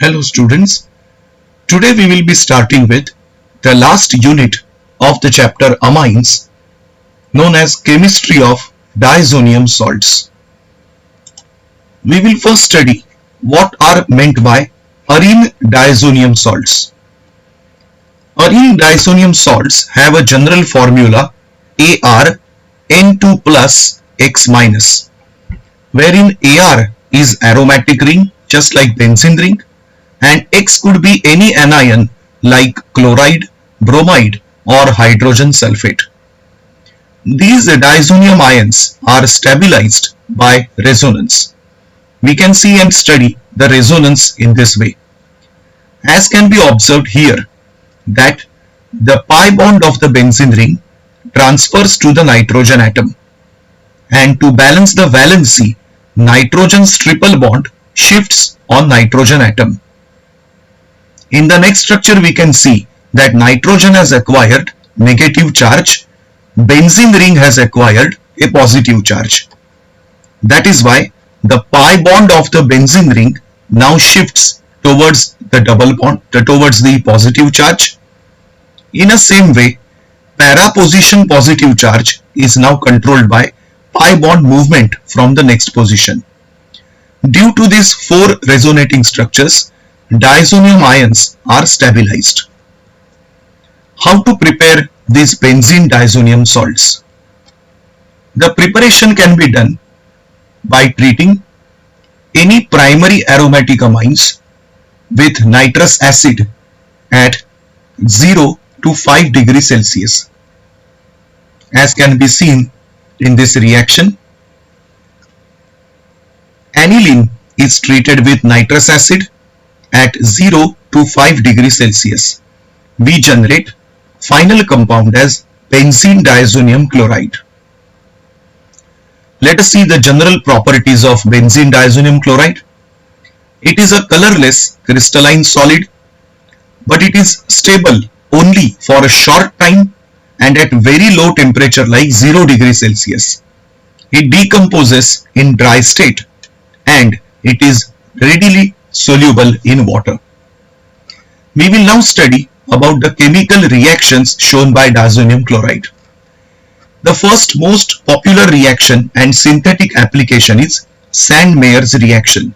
Hello students, today we will be starting with the last unit of the chapter Amines known as Chemistry of Diazonium Salts. We will first study what are meant by arene diazonium salts. Arene diazonium salts have a general formula Ar N2 plus X minus, wherein Ar is aromatic ring just like benzene ring, and X could be any anion like chloride, bromide or hydrogen sulfate. These diazonium ions are stabilized by resonance. We can see and study the resonance in this way. As can be observed here that the pi bond of the benzene ring transfers to the nitrogen atom, and to balance the valency, nitrogen's triple bond shifts on nitrogen atom. In the next structure we can see that nitrogen has acquired negative charge, benzene ring has acquired a positive charge. That is why the pi bond of the benzene ring now shifts towards the double bond, towards the positive charge. In the same way, para position positive charge is now controlled by pi bond movement from the next position. Due to these four resonating structures, diazonium ions are stabilized. How to prepare these benzene diazonium salts? The preparation can be done by treating any primary aromatic amines with nitrous acid at 0 to 5 degrees Celsius. As can be seen in this reaction, aniline is treated with nitrous acid at 0 to 5 degrees Celsius. We generate final compound as benzene diazonium chloride. Let us see the general properties of benzene diazonium chloride. It is a colorless crystalline solid, but it is stable only for a short time and at very low temperature like 0 degrees Celsius. It decomposes in dry state and it is readily soluble in water. We will now study about the chemical reactions shown by diazonium chloride. The first most popular reaction and synthetic application is Sand-Meyer's reaction.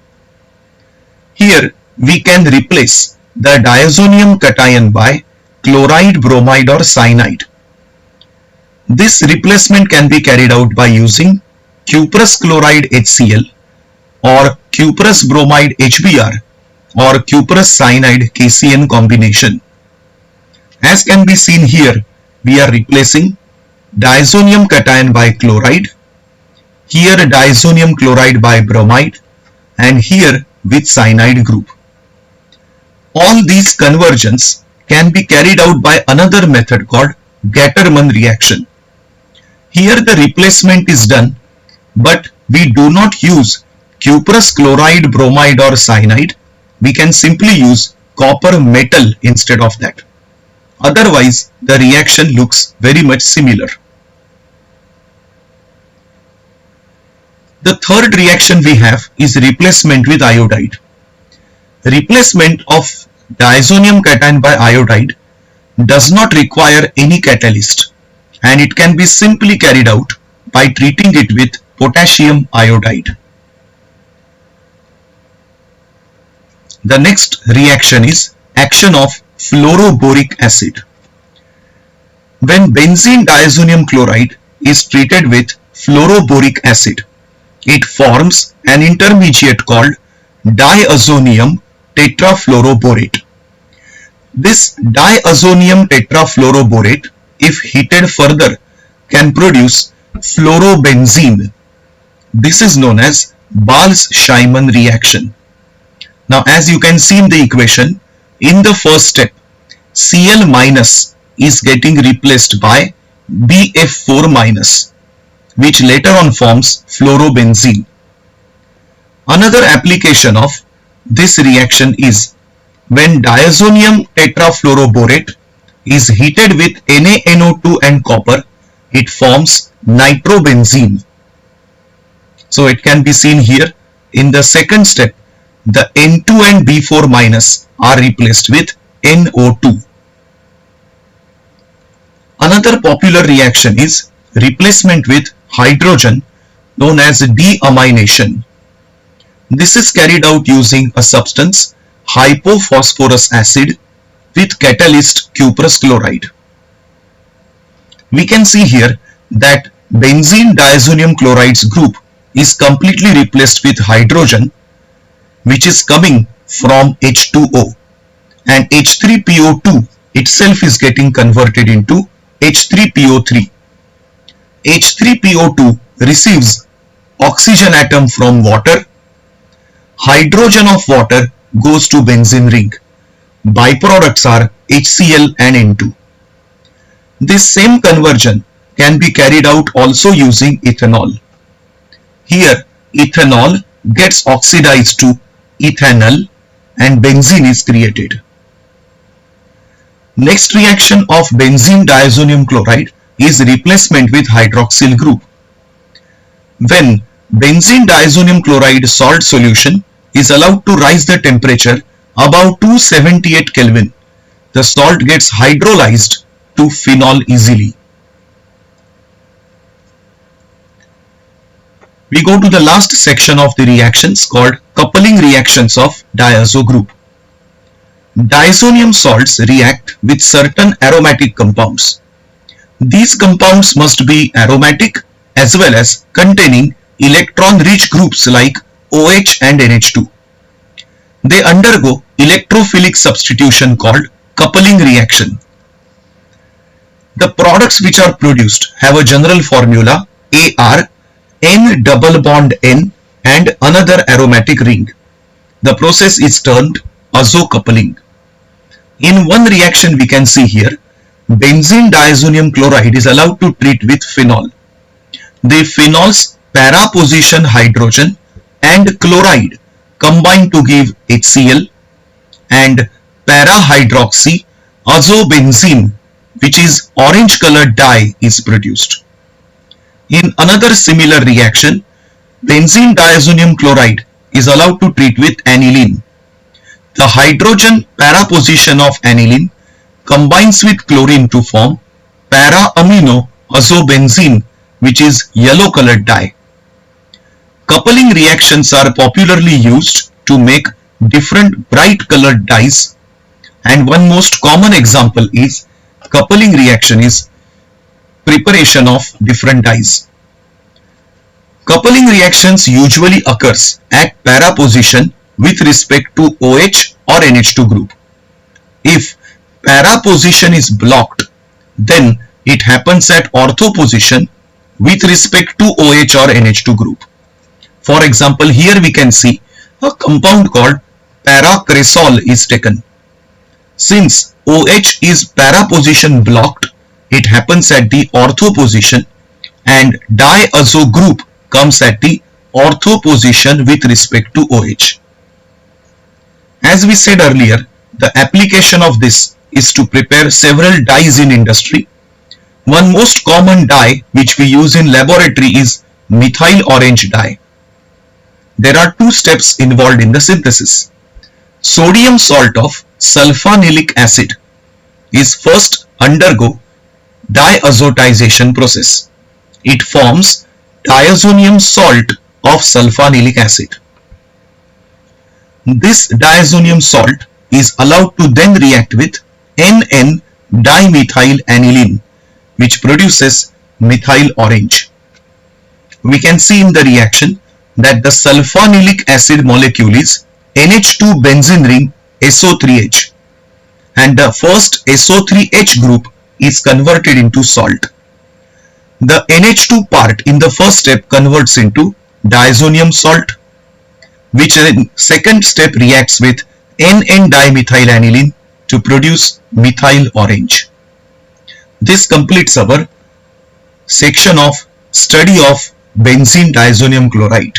Here we can replace the diazonium cation by chloride, bromide or cyanide. This replacement can be carried out by using cuprous chloride HCl or cuprous bromide HBr or cuprous cyanide KCN combination. As can be seen here, we are replacing diazonium cation by chloride, here diazonium chloride by bromide, and here with cyanide group. All these conversions can be carried out by another method called Gattermann reaction. Here the replacement is done, but we do not use cuprous chloride, bromide or cyanide. We can simply use copper metal instead of that. Otherwise, the reaction looks very much similar. The third reaction we have is replacement with iodide. Replacement of diazonium cation by iodide does not require any catalyst, and it can be simply carried out by treating it with potassium iodide. The next reaction is action of fluoroboric acid. When benzene diazonium chloride is treated with fluoroboric acid, it forms an intermediate called diazonium tetrafluoroborate. This diazonium tetrafluoroborate, if heated further, can produce fluorobenzene. This is known as Bals-Scheiman reaction. Now, as you can see in the equation, in the first step, Cl minus is getting replaced by BF4 minus, which later on forms fluorobenzene. Another application of this reaction is when diazonium tetrafluoroborate is heated with NaNO2 and copper, it forms nitrobenzene. So it can be seen here in the second step, the N2 and B4 minus are replaced with NO2. Another popular reaction is replacement with hydrogen known as deamination. This is carried out using a substance hypophosphorus acid with catalyst cuprous chloride. We can see here that benzene diazonium chloride's group is completely replaced with hydrogen, which is coming from H2O, and H3PO2 itself is getting converted into H3PO3. H3PO2 receives oxygen atom from water. Hydrogen of water goes to benzene ring. Byproducts are HCl and N2. This same conversion can be carried out also using ethanol. Here, ethanol gets oxidized to ethanol and benzene is created. Next reaction of benzene diazonium chloride is replacement with hydroxyl group. When benzene diazonium chloride salt solution is allowed to rise the temperature above 278 Kelvin, the salt gets hydrolyzed to phenol easily. We go to the last section of the reactions called coupling reactions of diazo group. Diazonium salts react with certain aromatic compounds. These compounds must be aromatic as well as containing electron-rich groups like OH and NH2. They undergo electrophilic substitution called coupling reaction. The products which are produced have a general formula AR, N double bond N and another aromatic ring. The process is termed azo coupling. In one reaction we can see here, benzene diazonium chloride is allowed to treat with phenol. The phenol's para position hydrogen and chloride combine to give HCl, and para hydroxy azobenzene, which is orange colored dye, is produced. In another similar reaction, benzene diazonium chloride is allowed to treat with aniline. The hydrogen para position of aniline combines with chlorine to form para-amino azobenzene, which is yellow colored dye. Coupling reactions are popularly used to make different bright colored dyes, and one most common example is coupling reaction is preparation of different dyes. Coupling reactions usually occurs at para position with respect to OH or NH2 group. If para position is blocked, then it happens at ortho position with respect to OH or NH2 group. For example, here we can see a compound called paracresol is taken. Since OH is para position blocked, it happens at the ortho position, and diazo group comes at the ortho position with respect to OH. As we said earlier, the application of this is to prepare several dyes in industry. One most common dye which we use in laboratory is methyl orange dye. There are two steps involved in the synthesis. Sodium salt of sulfonilic acid is first undergo diazotization process. It forms diazonium salt of sulfonilic acid. This diazonium salt is allowed to then react with NN dimethyl aniline, which produces methyl orange. We can see in the reaction that the sulfonilic acid molecule is NH2 benzene ring SO3H, and the first SO3H group is converted into salt. The NH2 part in the first step converts into diazonium salt, which in second step reacts with NN dimethyl aniline to produce methyl orange. This completes our section of study of benzene diazonium chloride.